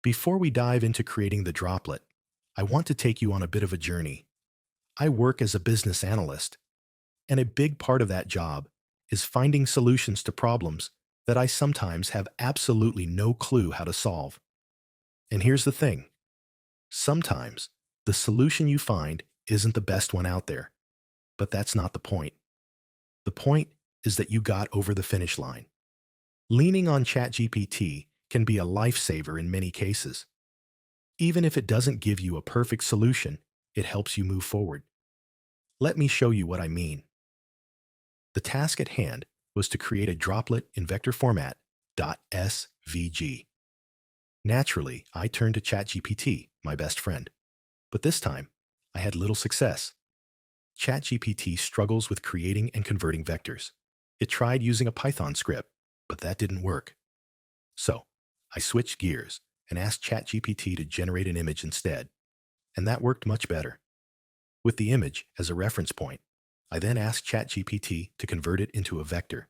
Before we dive into creating the droplet, I want to take you on a bit of a journey. I work as a business analyst, and a big part of that job is finding solutions to problems that I sometimes have absolutely no clue how to solve. And here's the thing. Sometimes the solution you find isn't the best one out there, but that's not the point. The point is that you got over the finish line. Leaning on ChatGPT can be a lifesaver in many cases. Even if it doesn't give you a perfect solution, it helps you move forward. Let me show you what I mean. The task at hand was to create a droplet in vector format .svg. Naturally, I turned to ChatGPT, my best friend. But this time, I had little success. ChatGPT struggles with creating and converting vectors. It tried using a Python script, but that didn't work. So, I switched gears and asked ChatGPT to generate an image instead, and that worked much better. With the image as a reference point, I then asked ChatGPT to convert it into a vector,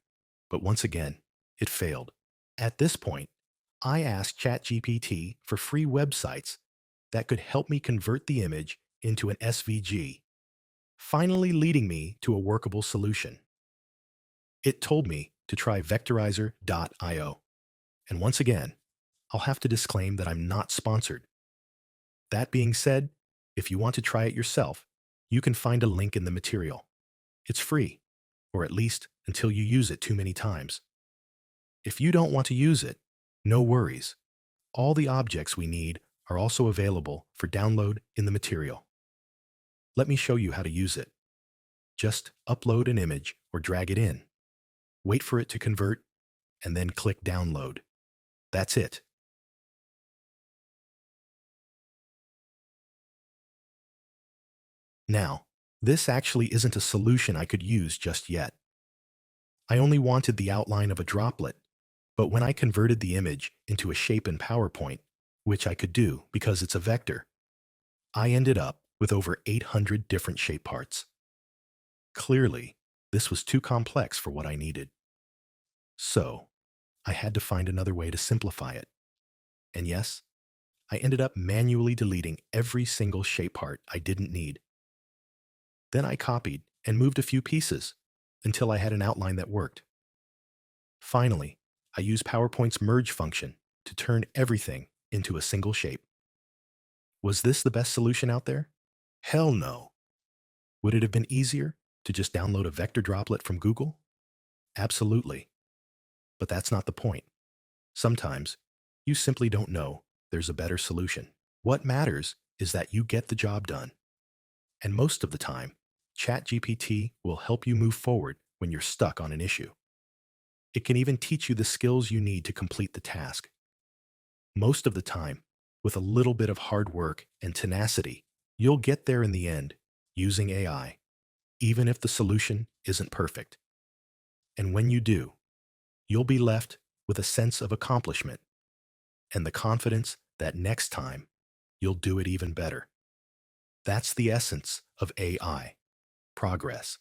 but once again, it failed. At this point, I asked ChatGPT for free websites that could help me convert the image into an SVG, finally leading me to a workable solution. It told me to try vectorizer.io. And once again, I'll have to disclaim that I'm not sponsored. That being said, if you want to try it yourself, you can find a link in the material. It's free, or at least until you use it too many times. If you don't want to use it, no worries. All the objects we need are also available for download in the material. Let me show you how to use it. Just upload an image or drag it in. Wait for it to convert, and then click download. That's it. Now, this actually isn't a solution I could use just yet. I only wanted the outline of a droplet, but when I converted the image into a shape in PowerPoint, which I could do because it's a vector, I ended up with over 800 different shape parts. Clearly, this was too complex for what I needed. So, I had to find another way to simplify it. And yes, I ended up manually deleting every single shape part I didn't need. Then I copied and moved a few pieces until I had an outline that worked. Finally, I used PowerPoint's merge function to turn everything into a single shape. Was this the best solution out there? Hell no. Would it have been easier to just download a vector droplet from Google? Absolutely. But that's not the point. Sometimes, you simply don't know there's a better solution. What matters is that you get the job done. And most of the time, ChatGPT will help you move forward when you're stuck on an issue. It can even teach you the skills you need to complete the task. Most of the time, with a little bit of hard work and tenacity, you'll get there in the end using AI, even if the solution isn't perfect. And when you do, you'll be left with a sense of accomplishment and the confidence that next time you'll do it even better. That's the essence of AI, progress.